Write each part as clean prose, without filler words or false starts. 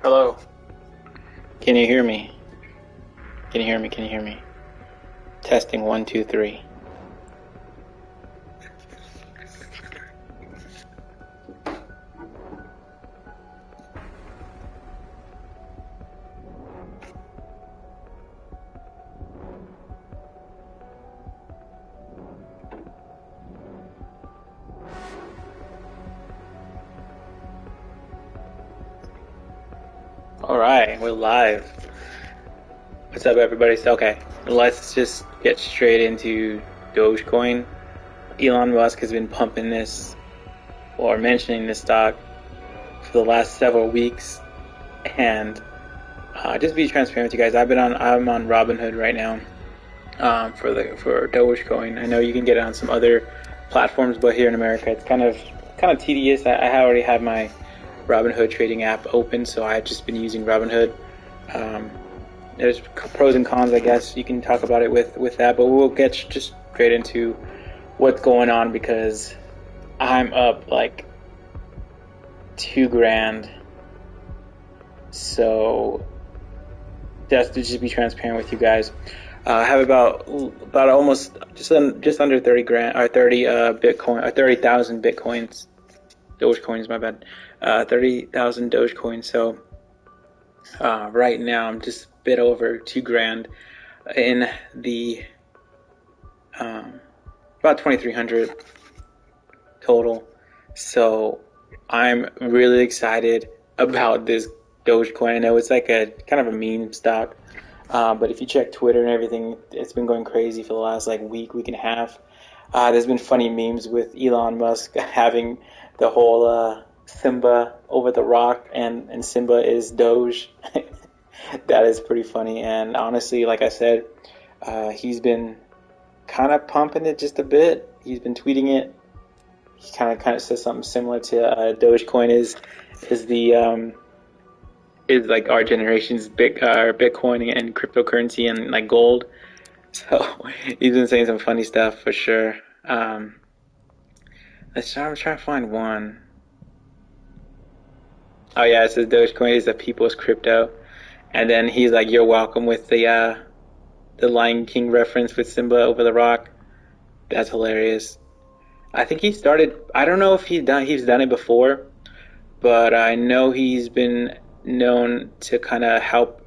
Hello. Can you hear me? Can you hear me? Can you hear me? Testing 1, 2, 3. Alright, we're live. What's up, everybody? So, okay, let's just get straight into Dogecoin. Elon Musk has been pumping this or mentioning this stock for the last several weeks, and just be transparent with you guys. I'm on Robinhood right now for Dogecoin. I know you can get it on some other platforms, but here in America, it's kind of tedious. I already have my Robinhood trading app open, so I've just been using Robinhood. There's pros and cons, I guess. You can talk about it with that, but we'll get just straight into what's going on because I'm up like $2,000. So just to be transparent with you guys, I have about almost just under 30 grand or 30 Bitcoin or 30,000 Bitcoins. Dogecoins, my bad. 30,000 Dogecoins. So right now I'm just a bit over $2,000 in the about 2,300 total. So I'm really excited about this Dogecoin. I know it's like a kind of a meme stock, but if you check Twitter and everything, it's been going crazy for the last like week and a half. There's been funny memes with Elon Musk having the whole Simba over the rock, and Simba is Doge. That is pretty funny. And honestly, like I said, he's been kind of pumping it just a bit. He's been tweeting it. He kind of says something similar to Dogecoin is like our generation's Bitcoin and cryptocurrency and like gold. So he's been saying some funny stuff for sure. I'm trying to find one. Oh yeah, it says Dogecoin is the people's crypto, and then he's like, "You're welcome" with the Lion King reference with Simba over the rock. That's hilarious. I think he started. I don't know if he's done it before, but I know he's been known to kind of help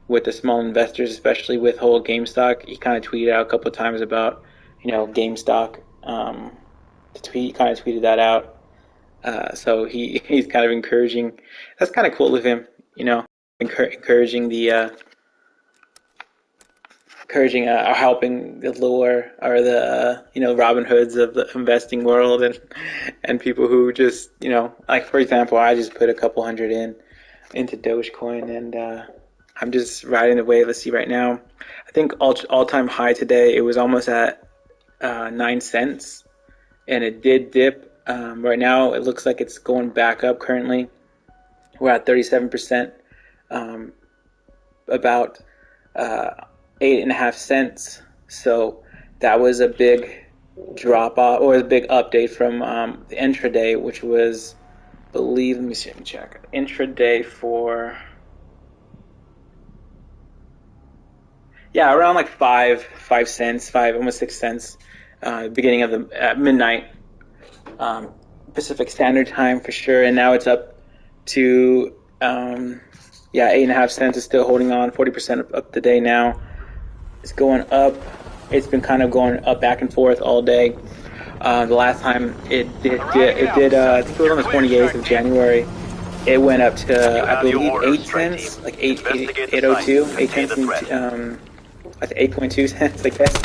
with the small investors, especially with whole GameStop. He kind of tweeted out a couple of times about GameStop. He kind of tweeted that out. So he's kind of encouraging. That's kind of cool of him, encouraging or helping the lower or the Robin Hoods of the investing world and people who just like, for example, I just put a couple hundred into Dogecoin, and I'm just riding the wave. Let's see right now. I think all-time high today, it was almost at 9 cents, and it did dip. Right now, it looks like it's going back up currently. We're at 37%, about 8.5 cents. So that was a big drop off, or a big update from the intraday, which was, let me check. Intraday for, around like 5 cents, almost 6 cents, beginning of the midnight. Pacific Standard Time for sure, and now it's up to 8.5 cents. Is still holding on, 40% up today now. It's going up. It's been kind of going up back and forth all day. The last time it did I think it was on the 28th of January. It went up to, I believe, 8 cents, like 8.02, 8 cents, I think 8.2 cents, I guess,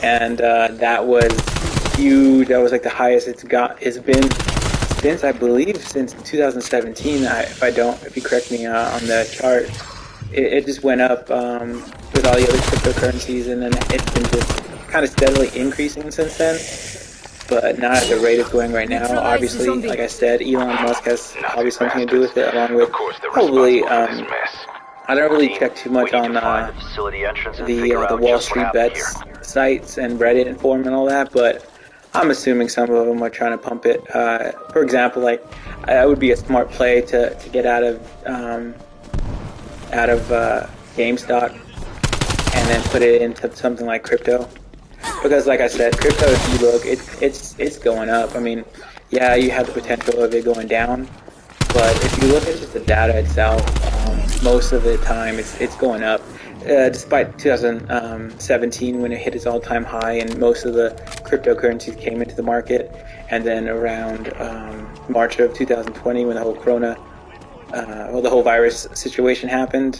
and that was huge. That was like the highest it's been since, I believe, since 2017. If you correct me on the chart, it just went up with all the other cryptocurrencies, and then it's been just kind of steadily increasing since then, but not at the rate it's going right now. Obviously, like I said, Elon Musk has obviously something to do with it, along with probably I don't really check too much on the Wall Street Bets sites and Reddit and forum and all that, but I'm assuming some of them are trying to pump it. For example, like, it would be a smart play to get out of out of GameStop and then put it into something like crypto. Because, like I said, crypto, if you look, it's going up. I mean, yeah, you have the potential of it going down, but if you look at just the data itself, most of the time it's going up. Despite 2017 when it hit its all-time high and most of the cryptocurrencies came into the market, and then around March of 2020 when the whole the whole virus situation happened,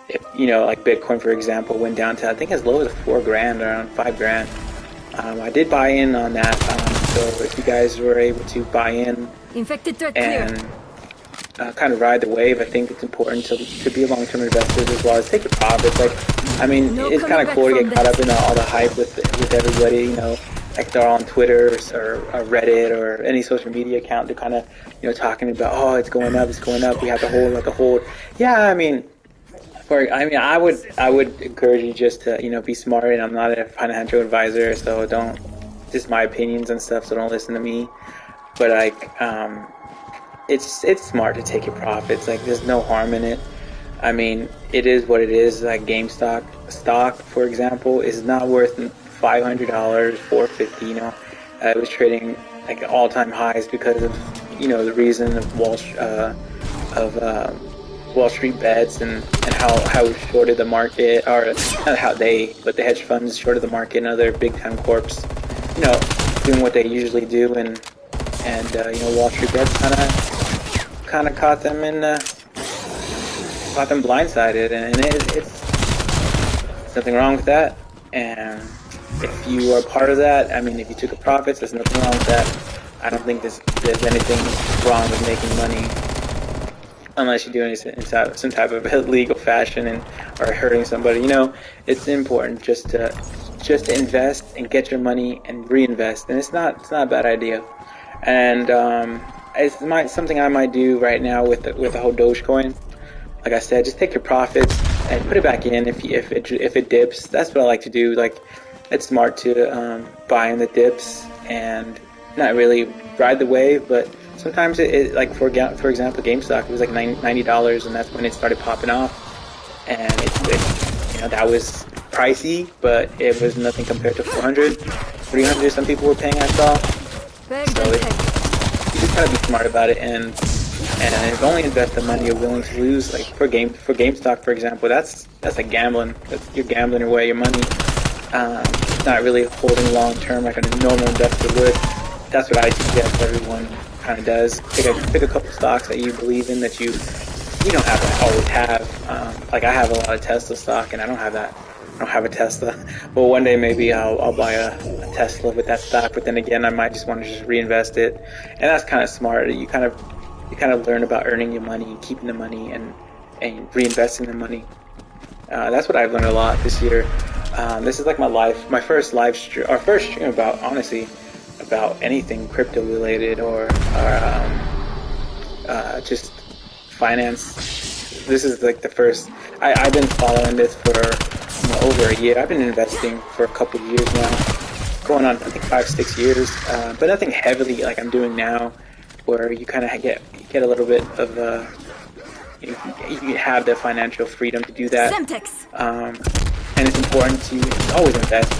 like Bitcoin, for example, went down to I think as low as $4,000, around $5,000. I did buy in on that, so if you guys were able to buy in and kind of ride the wave, I think it's important to be long-term investors as well as take your profits. Like, I mean, it's kind of cool to get caught up in all the hype with everybody, like they're on Twitter or Reddit or any social media account. They're kind of, talking about, oh, it's going up, we have to hold. Yeah, I mean, I would encourage you just to, be smart. And I'm not a financial advisor, so just my opinions and stuff, so don't listen to me. But like, it's smart to take your profits. Like, there's no harm in it. I mean, it is what it is. Like GameStop stock, for example, is not worth $500, $450. It was trading like all-time highs because of the reason of Wall Street bets and how shorted the market, or not how but the hedge funds shorted the market and other big-time corps, doing what they usually do, and Wall Street bets kind of caught them blindsided, and it's nothing wrong with that. And if you are part of that, I mean, if you took a profit, there's nothing wrong with that. I don't think there's anything wrong with making money, unless you're doing it in some type of illegal fashion or hurting somebody. It's important just to invest and get your money and reinvest, and it's not a bad idea. And it's something I might do right now with the whole Dogecoin. Like I said, just take your profits and put it back in if it dips. That's what I like to do. Like, it's smart to buy in the dips and not really ride the wave, but sometimes it like for example, GameStop, it was like $90, and that's when it started popping off. And that was pricey, but it was nothing compared to $400, $300. Some people were paying, I saw. So you just gotta be smart about it, and only invest the money you're willing to lose. Like for GameStop, for example, that's like gambling. You're gambling away your money. Not really holding long term like a normal investor would. That's what I suggest everyone kind of does. Pick a couple stocks that you believe in, that you don't have to always have. Like I have a lot of Tesla stock, and I don't have that. I don't have a Tesla. Well, one day maybe I'll buy a Tesla with that stock, but then again, I might just want to just reinvest it, and that's kind of smart. You kind of learn about earning your money, keeping the money, and reinvesting the money. That's what I've learned a lot this year. This is like my first live stream, or first stream about anything crypto related or just finance. This is like the first. I've been following this for over a year. I've been investing for a couple of years now, going on I think 5-6 years, but nothing heavily like I'm doing now, where you kind of get a little bit of you have the financial freedom to do that. And it's important to always invest.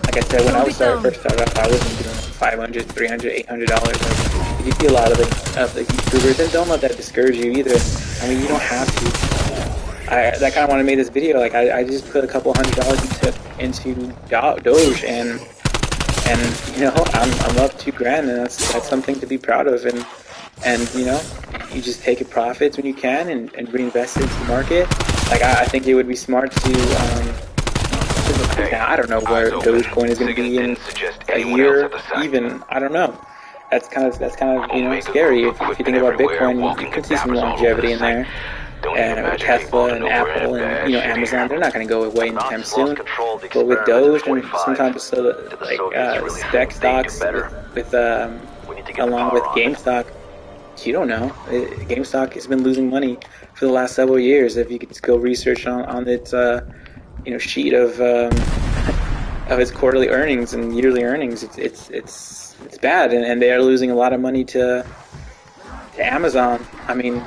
Like I said, when I first started up, I wasn't doing $500, $300, $800. Like, you see a lot of the YouTubers, and don't let that discourage you either. I mean, you don't have to. That kind of want to make this video. Like I just put a couple $100 into Doge, and I'm up $2,000, and that's something to be proud of. And you just take your profits when you can and reinvest it into the market. Like I think it would be smart to. Now, I don't know where Dogecoin is going to be in a year, even. I don't know. That's kind of scary. If you think about Bitcoin, you can see some longevity in there. And Tesla and Apple and Amazon, they're not going to go away anytime soon. But with Doge and sometimes spec stocks with along with GameStop, you don't know. GameStop has been losing money for the last several years. If you could go research on its sheet of its quarterly earnings and yearly earnings, it's bad, and they are losing a lot of money to Amazon. I mean,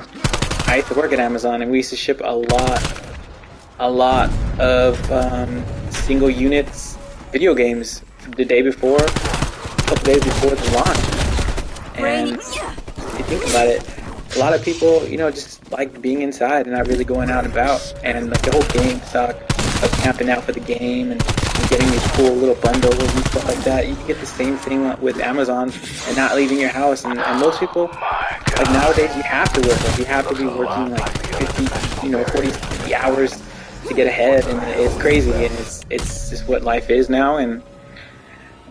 I used to work at Amazon, and we used to ship a lot of single units video games the day before, a couple days before the launch. And if you think about it, a lot of people, you know, just like being inside and not really going out and about. And like the whole game stock of camping out for the game and getting these cool little bundles and stuff like that. You can get the same thing with Amazon and not leaving your house. And most people, like nowadays, you have to work. Like you have to be working like 50, 40, 50 hours to get ahead, and it's crazy. And it's just what life is now.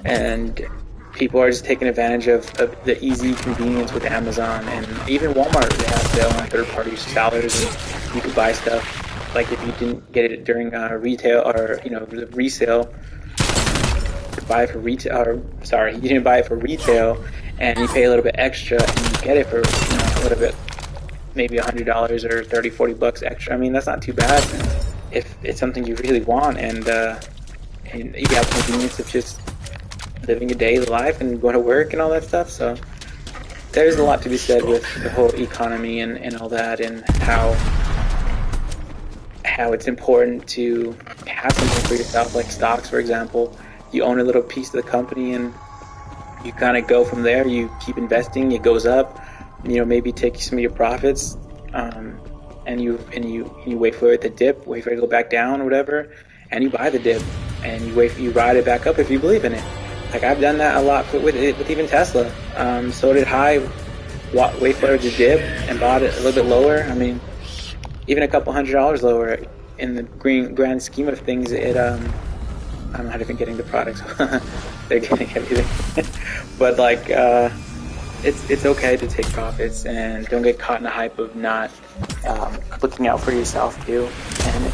And people are just taking advantage of the easy convenience with Amazon, and even Walmart. They have their own third-party sellers, and you could buy stuff. Like if you didn't get it during retail or the resale, you buy it for retail. Or sorry, you didn't buy it for retail, and you pay a little bit extra, and you get it for a little bit, maybe $100 or $30-40 extra. I mean, that's not too bad if it's something you really want, and you have the convenience of just living a daily life and going to work and all that stuff. So there's a lot to be said with the whole economy and all that, and how it's important to have something for yourself, like stocks, for example. You own a little piece of the company, and you kind of go from there. You keep investing, it goes up. Maybe take some of your profits, and you wait for it to dip, wait for it to go back down or whatever, and you buy the dip, and you ride it back up if you believe in it. Like I've done that a lot with even Tesla. So did I. Wait for it to dip and bought it a little bit lower. I mean, even a couple $100 lower in the grand scheme of things. I'm not even getting the products. They're getting everything. But like, it's okay to take profits and don't get caught in the hype of not looking out for yourself too. And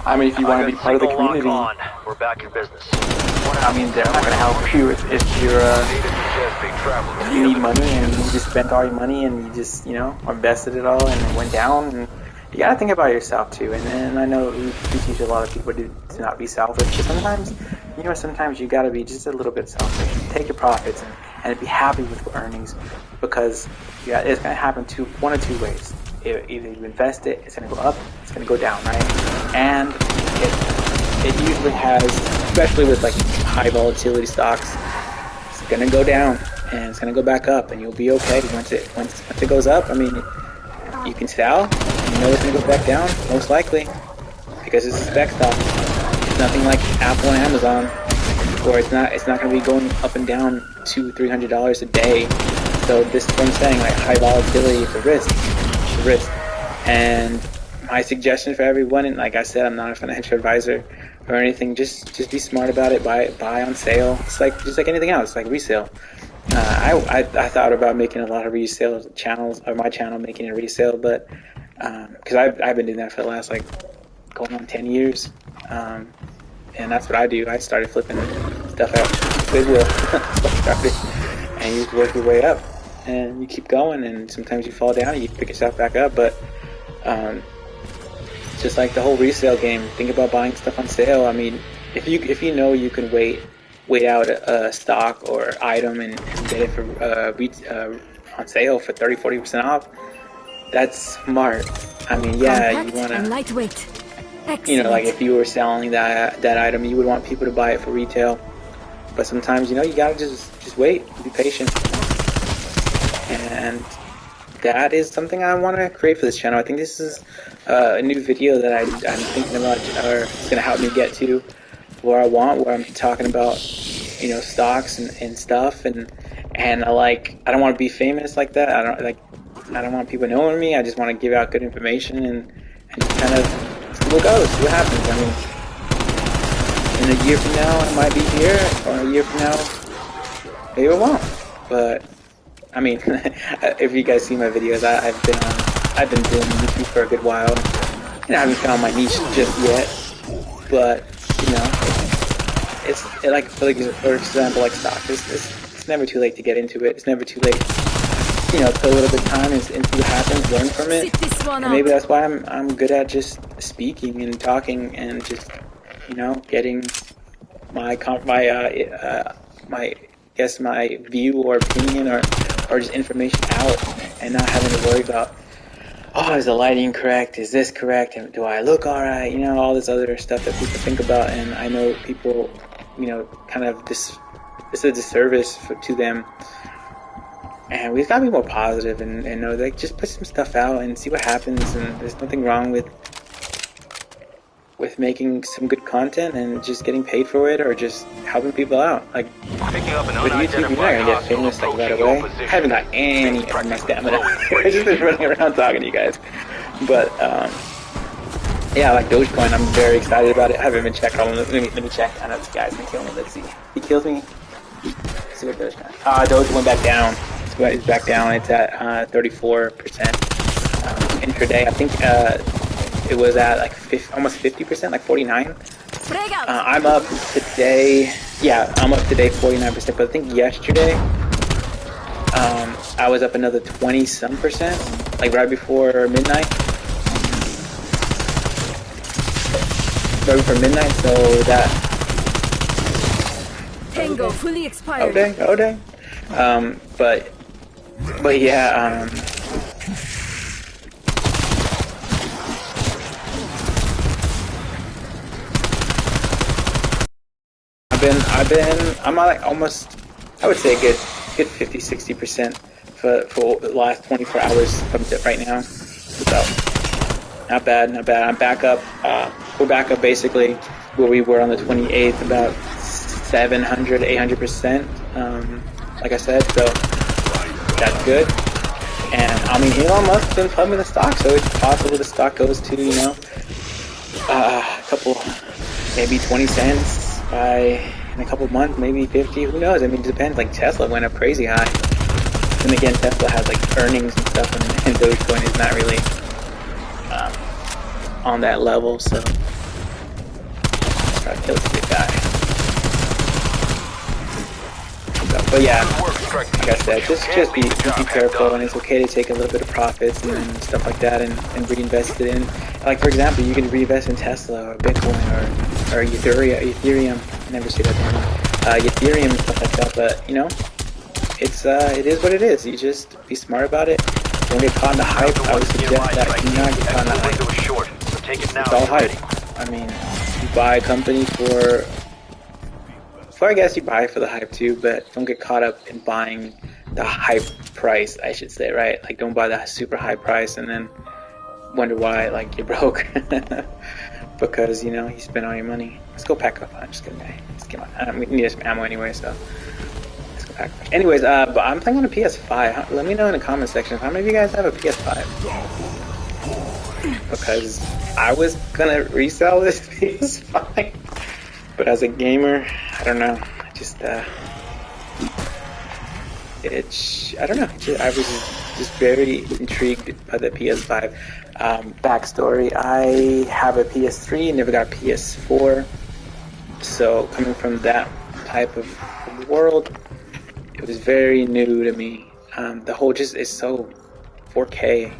I mean, if you want to be part of the community, we're back in business. I mean, they're not going to help you if you need money and you just spent all your money and you just, invested it all and it went down. And you got to think about yourself too. And I know we teach a lot of people to not be selfish, but sometimes you got to be just a little bit selfish. Take your profits and be happy with your earnings, because it's going to happen one of two ways. Either you invest it, it's going to go up, it's going to go down, right? And it usually has, especially with like high volatility stocks, it's going to go down and it's going to go back up, and you'll be okay once it goes up. I mean, you can sell, and it's going to go back down most likely, because it's a spec stock. It's nothing like Apple and Amazon, or it's not going to be going up and down $200-300 a day. So this is what I'm saying, like high volatility is a risk. And my suggestion for everyone, and like I said, I'm not a financial advisor or anything, just be smart about it. Buy on sale. It's just like anything else, like resale. I thought about making a lot of resale channels, or my channel making a resale, but because I've been doing that for the last going on 10 years, and that's what I do. I started flipping stuff out Goodwill, and you work your way up. And you keep going, and sometimes you fall down and you pick yourself back up. But just like the whole resale game, think about buying stuff on sale. I mean, if you know you can wait out a stock or item and get it for on sale for 30-40% off, that's smart. I mean, yeah, you want to lightweight. Like if you were selling that item, you would want people to buy it for retail. But sometimes you gotta just wait, be patient. And that is something I want to create for this channel. I think this is a new video that I'm thinking about, or it's going to help me get to where I'm talking about, stocks and stuff. And I don't want to be famous like that. I don't want people knowing me. I just want to give out good information and just kind of see what goes, see what happens. I mean, in a year from now, I might be here, or a year from now, maybe it won't. But I mean, if you guys see my videos, I've been doing YouTube for a good while. I haven't found my niche just yet, but it's like for example, like stocks. It's never too late to get into it. It's never too late, put a little bit of time and see what happens, learn from it. And maybe that's why I'm good at just speaking and talking and just getting my view or opinion or just information out, and not having to worry about oh, is the lighting correct? Is this correct? And do I look all right? You know, all this other stuff that people think about. And I know people, you know, kind of it's a disservice to them. And we've got to be more positive and know, like, just put some stuff out and see what happens. And there's nothing wrong with making some good content and just getting paid for it, or just helping people out. Like, Picking up an with YouTube, you're not gonna get famous like right away. I haven't got any of my stamina. I've just been running around talking to you guys. But yeah, like Dogecoin, I'm very excited about it. I haven't even checked. Let me check. I know this guy's gonna kill me. Let's see. He kills me. Let's see what Dogecoin. Doge went back down. It's back down. It's at 34% intraday. I think it was at like almost 50%, like 49. I'm up today. Yeah, I'm up today 49%. But I think yesterday, I was up another 20-some%, like right before midnight. Right before midnight, so that. Tango fully expired. Oh dang. But yeah, I'm like almost, I would say a good 50-60% for the last 24 hours from right now. So not bad. I'm back up. We're back up basically where we were on the 28th, about 700-800%. Like I said, so that's good. And I mean, Elon Musk's been pumping the stock, so it's possible the stock goes to, you know, a couple, maybe 20 cents in a couple months, maybe 50. Who knows? I mean, it depends. Like Tesla went up crazy high. And again, Tesla has like earnings and stuff, and Dogecoin is not really on that level. So try to kill this big guy. But yeah, like I said, just be careful, and it's okay to take a little bit of profits and stuff like that, and reinvest it in. Like for example, you can reinvest in Tesla or Bitcoin or Ethereum. I never see that name. Ethereum and stuff like that. But you know, it is what it is. You just be smart about it. Don't get caught in the hype. I would suggest that you not get caught in the hype. It's all hype. I mean, you buy a company for. Well, I guess you buy for the hype too, but don't get caught up in buying the hype price, I should say, right? Like, don't buy the super high price and then wonder why, like, you're broke. Because, you know, you spent all your money. Let's go pack up. I'm just kidding. We need some ammo anyway, so let's go pack up. Anyways, but I'm playing on a PS5. Let me know in the comment section how many of you guys have a PS5. Because I was gonna resell this PS5. But as a gamer, I don't know. I just, I don't know. I was just very intrigued by the PS5. Backstory: I have a PS3, never got a PS4. So coming from that type of world, it was very new to me. The whole just is so 4K,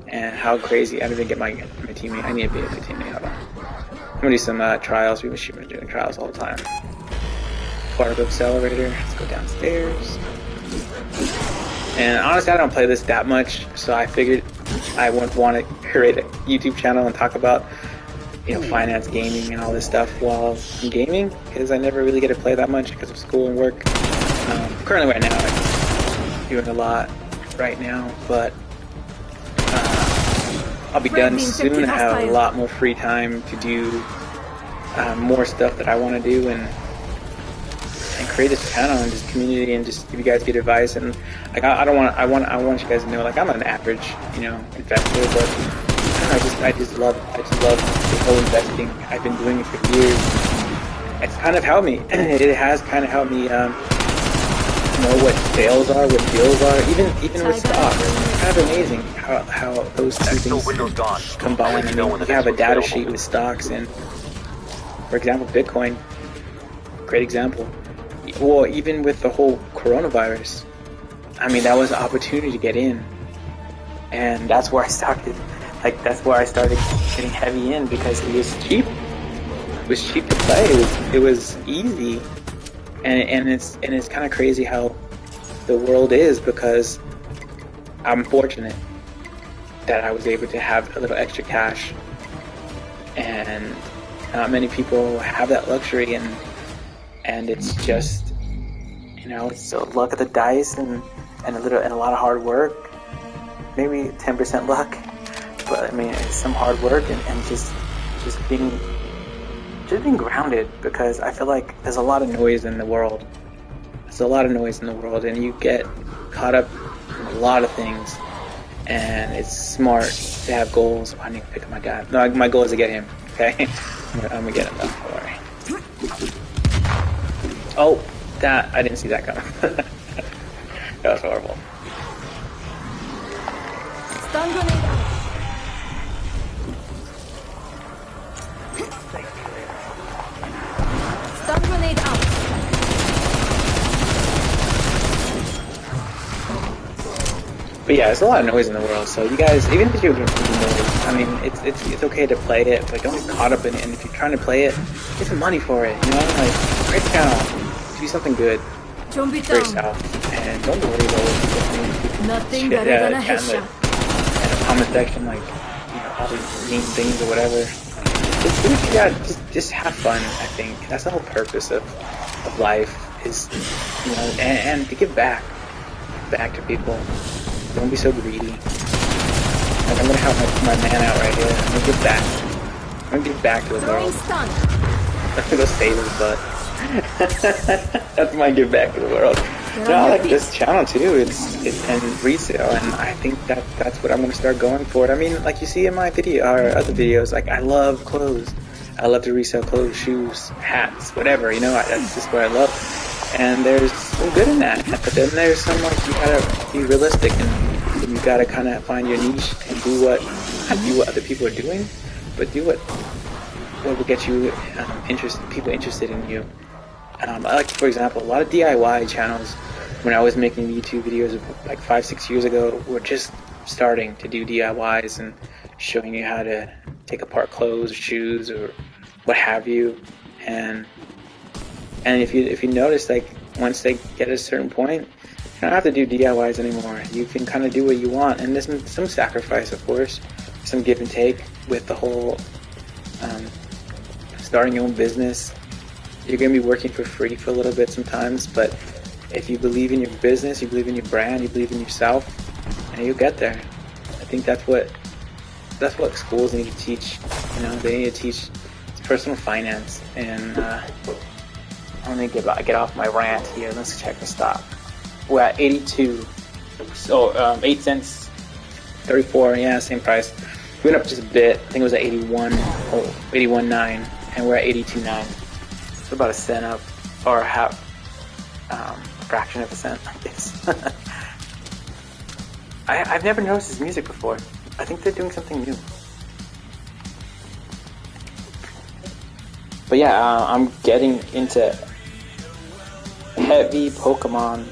and how crazy. I didn't even get my teammate. I need to be a good teammate. Hold on. I'm gonna do some trials. We've been doing trials all the time. Fire accelerator. Let's go downstairs. And honestly, I don't play this that much, so I figured I wouldn't want to create a YouTube channel and talk about, you know, finance, gaming, and all this stuff while I'm gaming, because I never really get to play that much because of school and work. Currently, right now, I'm doing a lot right now, but I'll be done soon. I have a lot more free time to do more stuff that I want to do, and create this channel and this community, and just give you guys good advice. And like, I want you guys to know, like, I'm an average, you know, investor, but I just love the whole investing. I've been doing it for years. It's kind of helped me. It has kind of helped me know what sales are, what deals are, even with stocks. It's kind of amazing how those two things combine. I mean, you have a data sheet with stocks, and for example, Bitcoin, great example. Well, even with the whole coronavirus, I mean, that was an opportunity to get in, and that's where I started. Like, that's where I started getting heavy in, because it was cheap. It was cheap to play. It was easy. And it's kind of crazy how the world is, because I'm fortunate. that I was able to have a little extra cash, and not many people have that luxury, and it's just, it's a luck of the dice and a lot of hard work, maybe 10% luck, but I mean it's some hard work and just being grounded, because I feel like there's a lot of noise in the world. And you get caught up in a lot of things, and it's smart to have goals. I need to pick up my guy. No, my goal is to get him, okay? I'm gonna get him, though. Don't worry. Oh, that, I didn't see that coming. That was horrible. Stun grenade out. Stun grenade out. But yeah, there's a lot of noise in the world, so you guys, even if you're doing noise, I mean, it's okay to play it, but don't get caught up in it. And if you're trying to play it, get some money for it, like, create a channel, do something good for yourself, and don't worry about what people think. Nothing better than a headshot. In the comment section, like, all these mean things or whatever. Just do what you got, just have fun, I think. That's the whole purpose of life, is, and to give back to people. Don't be so greedy. Like, I'm gonna help my man out right here. I'm gonna give back. I'm gonna give back to the world. I'm gonna go save his butt. That's my give back to the world. I like this channel too. It's and resale, and I think that's what I'm gonna start going for. I mean, like you see in my video or other videos, like I love clothes. I love to resell clothes, shoes, hats, whatever. That's just what I love. And there's some good in that, but then there's some, like, you gotta be realistic, and you gotta kind of find your niche and do what other people are doing, but do what will get you people interested in you. Like, for example, a lot of DIY channels, when I was making YouTube videos like 5-6 years ago, were just starting to do DIYs and showing you how to take apart clothes, shoes, or what have you, and if you notice, like, once they get a certain point, you don't have to do DIYs anymore. You can kind of do what you want, and there's some sacrifice, of course, some give and take with the whole starting your own business. You're going to be working for free for a little bit sometimes, but if you believe in your business, you believe in your brand, you believe in yourself, and you'll get there. I think that's what schools need to teach. They need to teach personal finance, and let me get off my rant here. Let's check the stock. We're at 82. So 8 cents, 34. Yeah, same price. We went up just a bit. I think it was at 81.9, and we're at 82.9. So about a cent up, or a fraction of a cent, I guess. I've never noticed his music before. I think they're doing something new. But yeah, I'm getting into heavy Pokemon.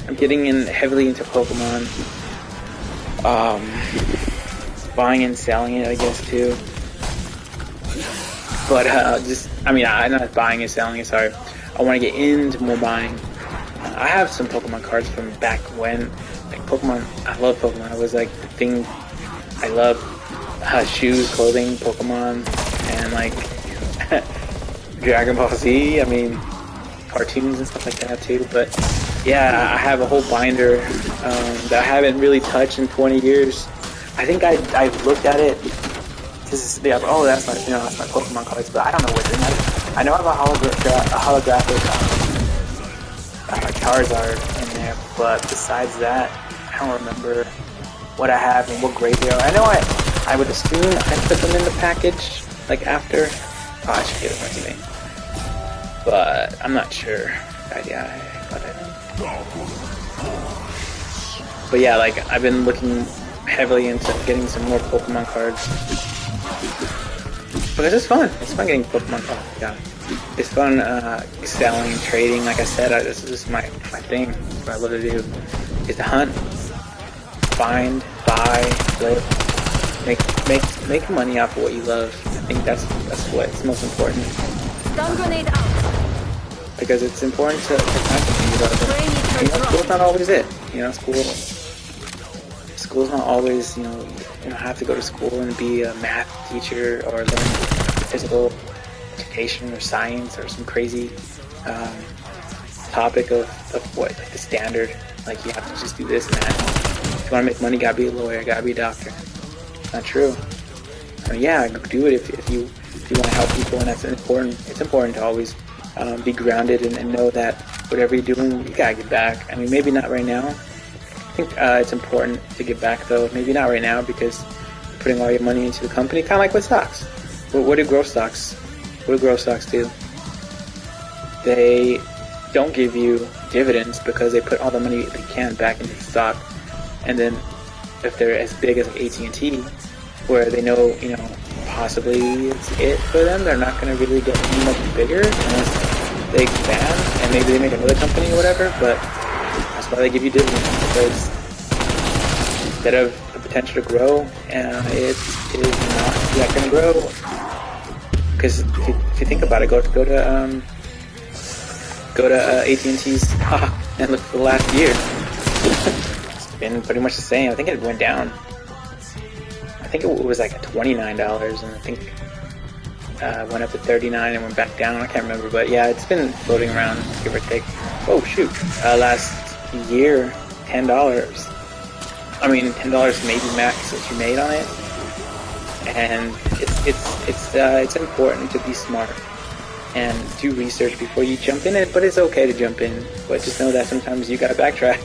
I'm getting heavily into Pokemon. Buying and selling it, I guess, too. But I'm not buying and selling it, sorry. I want to get into more buying. I have some Pokemon cards from back when. Like, Pokemon, I love Pokemon. It was like the thing I love. Shoes, clothing, Pokemon, and like Dragon Ball Z. I mean, cartoons and stuff like that too. But yeah, I have a whole binder that I haven't really touched in 20 years. I think I've looked at it because that's my Pokemon cards, but I don't know what's in it. I know I have a holographic Charizard in there, but besides that, I don't remember what I have and what grade they are. I know I would assume I put them in the package, like after. Oh, I should give it to me. But I'm not sure. But yeah, like, I've been looking heavily into getting some more Pokemon cards. Because it's fun. It's fun getting Pokemon cards. Yeah. It's fun selling, trading. Like I said, this is my thing. What I love to do is to hunt, find, buy, flip, make money off of what you love. I think that's what's most important. Stun grenade out. Because it's important to find something you love. you know, school's not always it. You know, school's not always, you don't have to go to school and be a math teacher or learn physical education or science or some crazy topic of what, like the standard. Like you have to just do this and that. If you want to make money, you gotta be a lawyer, gotta be a doctor. Not true. I mean, yeah, do it if you want to help people, and that's important. It's important to always be grounded and know that whatever you're doing, you gotta give back. I mean, maybe not right now. I think it's important to give back, though. Maybe not right now because you're putting all your money into the company, kind of like with stocks. What do growth stocks? What do growth stocks do? They don't give you dividends because they put all the money they can back into the stock, and then if they're as big as like AT&T, where they know, possibly it's it for them, they're not going to really get any much bigger unless they expand and maybe they make another company or whatever. But that's why they give you dividends, because instead of the potential to grow, it is not yet going to grow. Because if you think about it, go to AT&T's stock and look for the last year. It's been pretty much the same. I think it went down. I think it was like $29, and I think went up to $39 and went back down. I can't remember, but yeah, it's been floating around, give or take. Oh shoot! Last year, $10. I mean, $10 maybe max that you made on it, and it's important to be smart and do research before you jump in it. But it's okay to jump in, but just know that sometimes you gotta backtrack.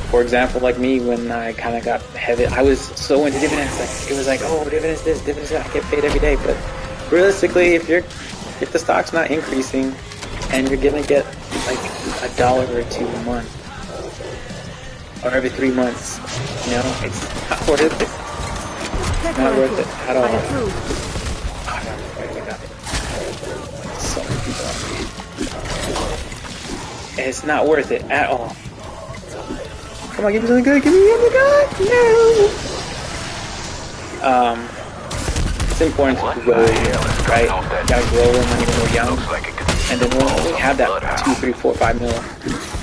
For example, like me, when I kind of got heavy, I was so into dividends. Like it was like, oh, dividends this, dividends that. I get paid every day. But realistically, if the stock's not increasing and you're gonna get like $1 or $2 a month or every 3 months, it's not worth it. It's not worth it at all. So many people. It's not worth it at all. Come on, give me something good. Give me something good. No. It's important to grow, right? You gotta grow when we're young, and then when we have that 2, 3, 4, 5 mil,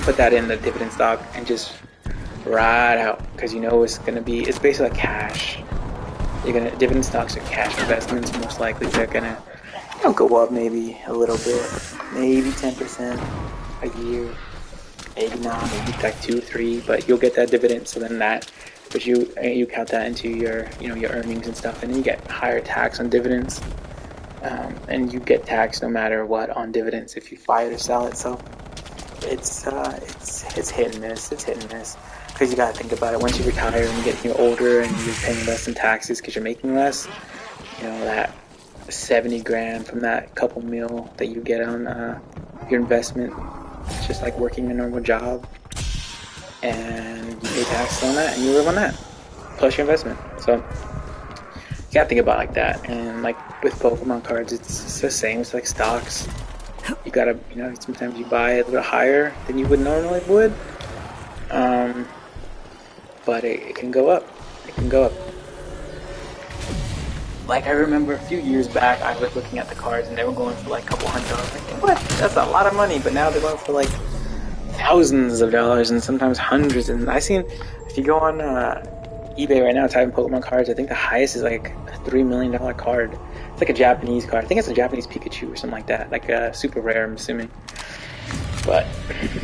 put that in the dividend stock and just ride out, because it's basically like cash. Dividend stocks are cash investments. Most likely they're gonna go up maybe a little bit, maybe 10% a year. Maybe not, maybe like 2, 3, but you'll get that dividend. So then but you count that into your your earnings and stuff, and then you get higher tax on dividends, and you get taxed no matter what on dividends if you buy it or sell it. So it's hit and miss. It's hit and miss, because you gotta think about it. Once you retire and you get older and you're paying less in taxes because you're making less, that 70 grand from that couple mil that you get on your investment. It's just like working a normal job, and you pay taxes on that, and you live on that, plus your investment. So you gotta think about it like that. And like with Pokemon cards, it's the same. It's like stocks. You gotta, sometimes you buy a little higher than you would normally would, but it can go up. It can go up. Like I remember a few years back, I was looking at the cards and they were going for like a couple $100. Like, what? That's a lot of money. But now they're going for like thousands of dollars and sometimes hundreds. And I seen, if you go on eBay right now, type in Pokemon cards, I think the highest is like a $3 million card. It's like a Japanese card. I think it's a Japanese Pikachu or something like that. Like super rare, I'm assuming. But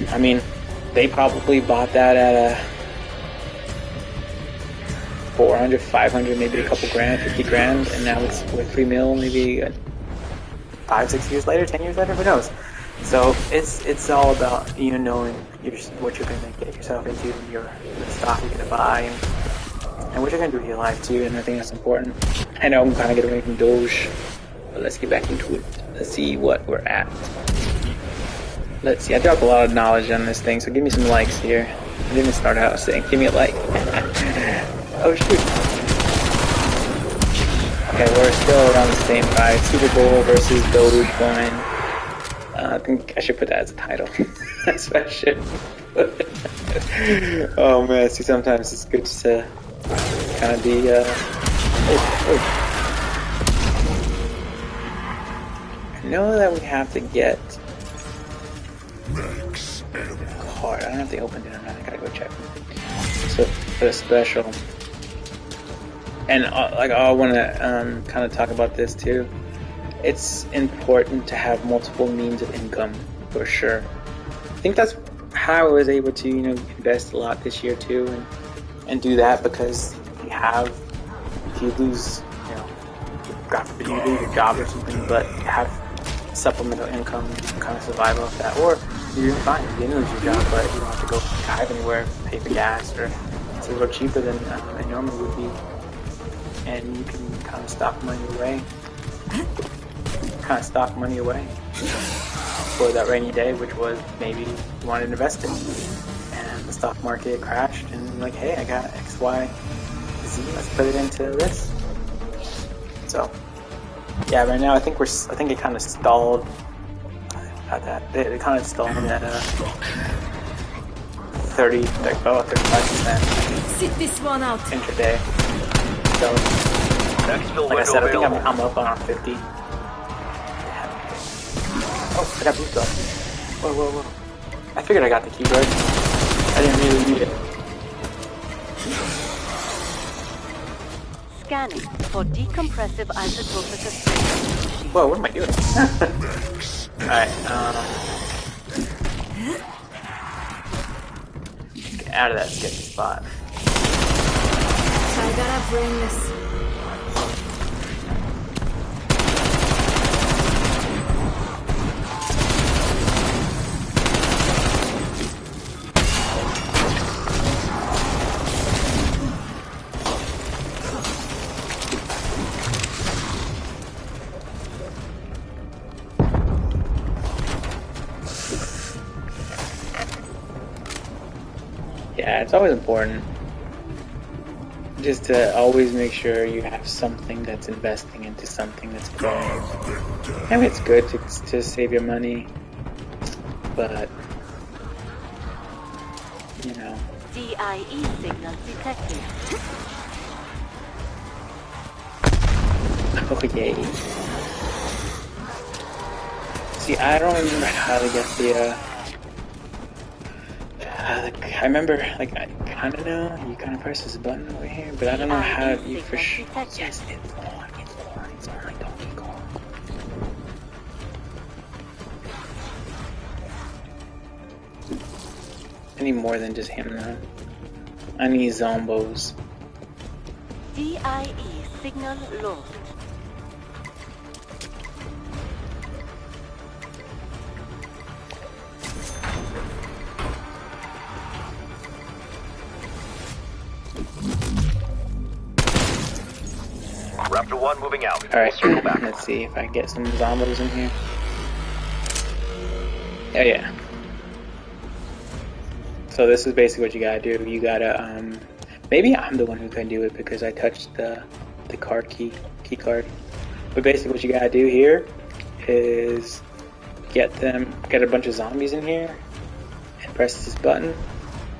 I mean, they probably bought that at a 400, 500, maybe a couple grand, 50 grand, and now it's worth 3 mil, maybe 5, 6 years later, 10 years later, who knows? So it's all about knowing what you're gonna get yourself into, the stock you're gonna buy, and what you're gonna do with your life too. And I think that's important. I know I'm kind of getting away from Doge, but let's get back into it. Let's see what we're at. Let's see. I dropped a lot of knowledge on this thing, so give me some likes here. I didn't start out saying give me a like. Oh shoot. Okay, we're still around the same price. Super Bowl versus Doge coin. I think I should put that as a title. That's what I should. Oh man, see, sometimes it's good to kind of be I know that we have to get Max ammo. card. I don't know if they opened it or not. I gotta go check. So for the special, and like I want to kind of talk about this too. It's important to have multiple means of income for sure. I think that's how I was able to invest a lot this year too, and do that because you have, if you lose, God forbid you lose your job or something, but you have supplemental income, you can kind of survive off that. Or you're doing fine, you didn't lose your job, but you don't have to go drive anywhere, pay for gas, or it's a little cheaper than it normally would be. And you can kind of stock money away. For that rainy day, which was maybe you wanted to invest in. And the stock market crashed, and you're like, hey, I got X, Y, Z, let's put it into this. So, yeah, right now I think it kind of stalled. It kind of stalled at 35% Sit this one out. intraday. So, like I said, I think I'm up on 50. Oh, I got beefed up. Whoa. I figured I got the keyboard. I didn't really need it. Scanning for decompressive isotopic assault. Whoa, what am I doing? Alright, get out of that sketchy spot. I gotta bring this. Yeah, it's always important just to always make sure you have something that's investing into something that's growing. I mean, it's good to save your money, but DIE signal detected. Oh yay. See, I don't remember how to get the I remember, like, I kind of know, you kind of press this button over here, but I don't know how you for sure. Yes, it's on, like Donkey Kong. I need more than just him now. I need zombos. DIE signal lost. Raptor 1 moving out. Alright, We'll circle back. let's see if I can get some zombos in here. Oh yeah. So this is basically what you gotta do. You gotta, maybe I'm the one who can do it because I touched the key card. But basically what you gotta do here is get a bunch of zombies in here and press this button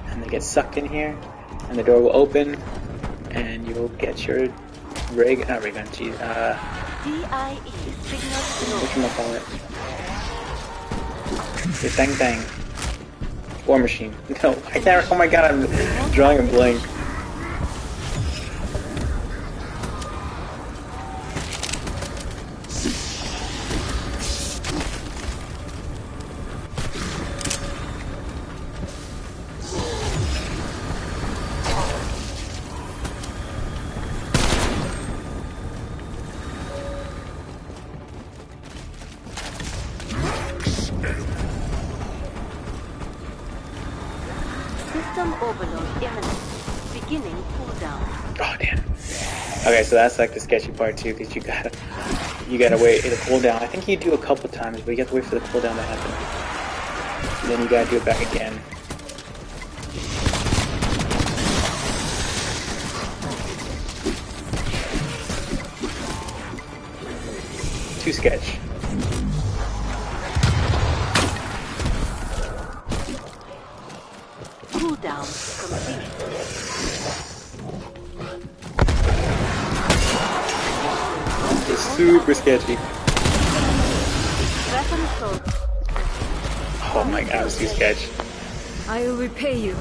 and they get sucked in here and the door will open and you'll get your DIE signal whatchamacallit? Your thing. War machine. No, I can't. Oh my god, I'm drawing a blank. System overload imminent. Beginning cooldown. Oh damn. Okay, so that's like the sketchy part too, because you gotta wait for the cooldown. I think you do a couple times, but you have to wait for the cooldown to happen. And then you gotta do it back again. Too sketch. Cooldown complete. It's super sketchy. Weapon sold. Oh my god, it's too sketch. I will repay you.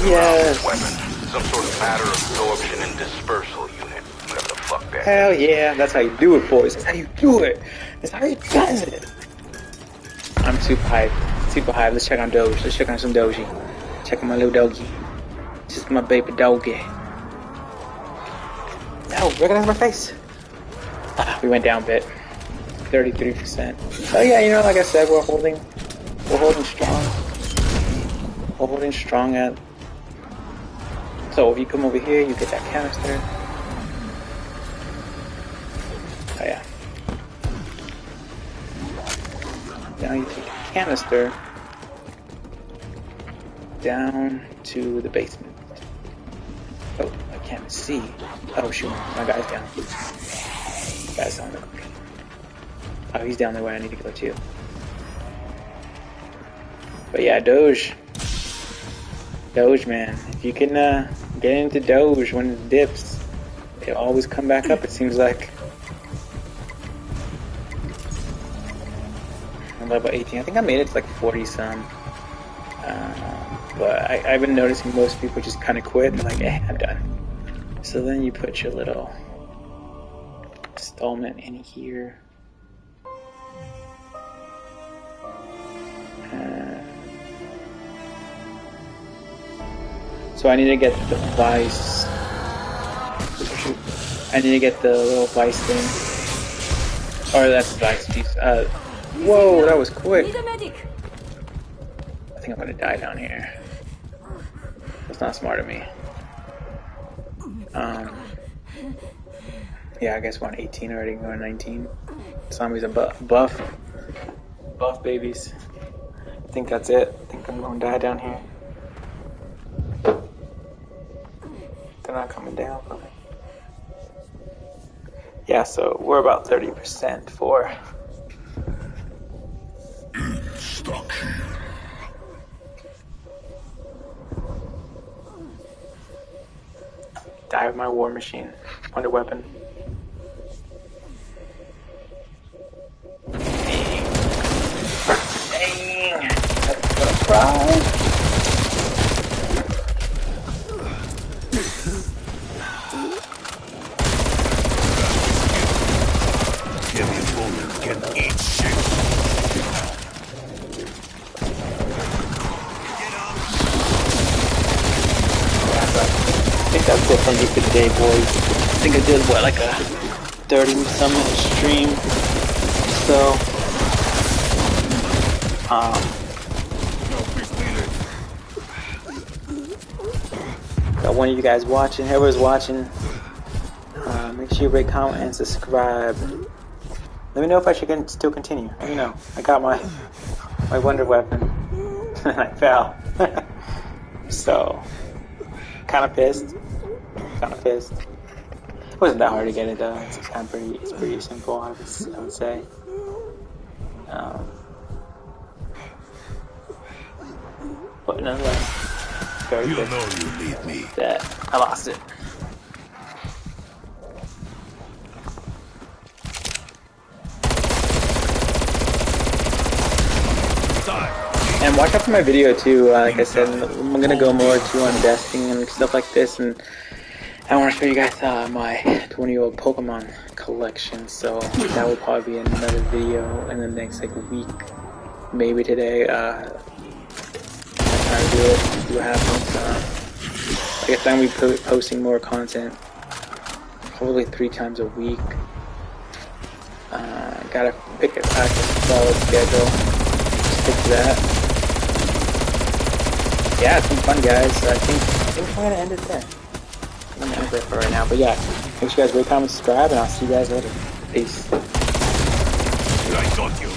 Yes. Weapon. Some sort of matter absorption and dispersal unit. Whatever the fuck that. Hell yeah. That's how you do it, boys. That's how you do it. That's how you does it. I'm super hyped. Super hyped. Let's check on Doge. Let's check on some Doge. Check on my little doggy. Just my baby doggy. No, recognize my face. We went down a bit. 33%. Oh yeah, you know, like I said, we're holding strong. We're holding strong at. So if you come over here, you get that canister. Oh yeah. Now you take the canister down to the basement. Oh, I can't see. Oh shoot, my guy's down. Guy's down there. Oh, he's down there where I need to go too. But yeah, Doge, man. If you can get into Doge when it dips, it'll always come back up. It seems like. I'm level 18. I think I made it to like 40 some. But I've been noticing most people just kind of quit. They're like, eh, I'm done. So then you put your little installment in here. So I need to get the vice. I need to get the little vice thing. Or that's the vice piece. Whoa, that was quick. Need a medic. I think I'm gonna die down here. That's not smart of me. Yeah, I guess we're on 18 already, going 19. Zombies are buff babies. I think that's it. I think I'm gonna die down here. They're not coming down. Okay. Yeah, so we're about 30% for. Die with my war machine. Wonder weapon. Dang. That's a surprise. Can eat shit. I think that's it from me for today, boys. I think I did, what, like a 30-some minute stream. So, got one of you guys watching, whoever's watching, make sure you rate, comment, and subscribe. Let me know if I should still continue. Let me know. I got my wonder weapon, and I fell. So, kind of pissed. It wasn't that hard to get it done. It's pretty simple, I would say. But nonetheless, very good. You know you need me. That I lost it. And watch out for my video too. Like I said, I'm gonna go more too on desking and stuff like this, and I want to show you guys my 20-year-old Pokemon collection. So that will probably be another video in the next like week, maybe today. I'll try to do it, see what happens. Like I said, I'm gonna be posting more content, probably 3 times a week. Gotta pick a solid schedule. Stick to that. Yeah, it's been fun, guys. I think I'm gonna end it there. I'm gonna end it for right now. But yeah, make sure you guys rate, comment, subscribe, and I'll see you guys later. Peace. I got you.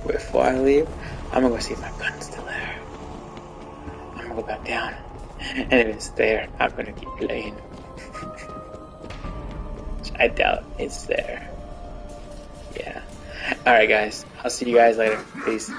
Before I leave, I'm gonna go see if my gun's still there. I'm gonna go back down. And if it's there, I'm gonna keep playing. I doubt it's there. Yeah. All right, guys. I'll see you guys later. Peace.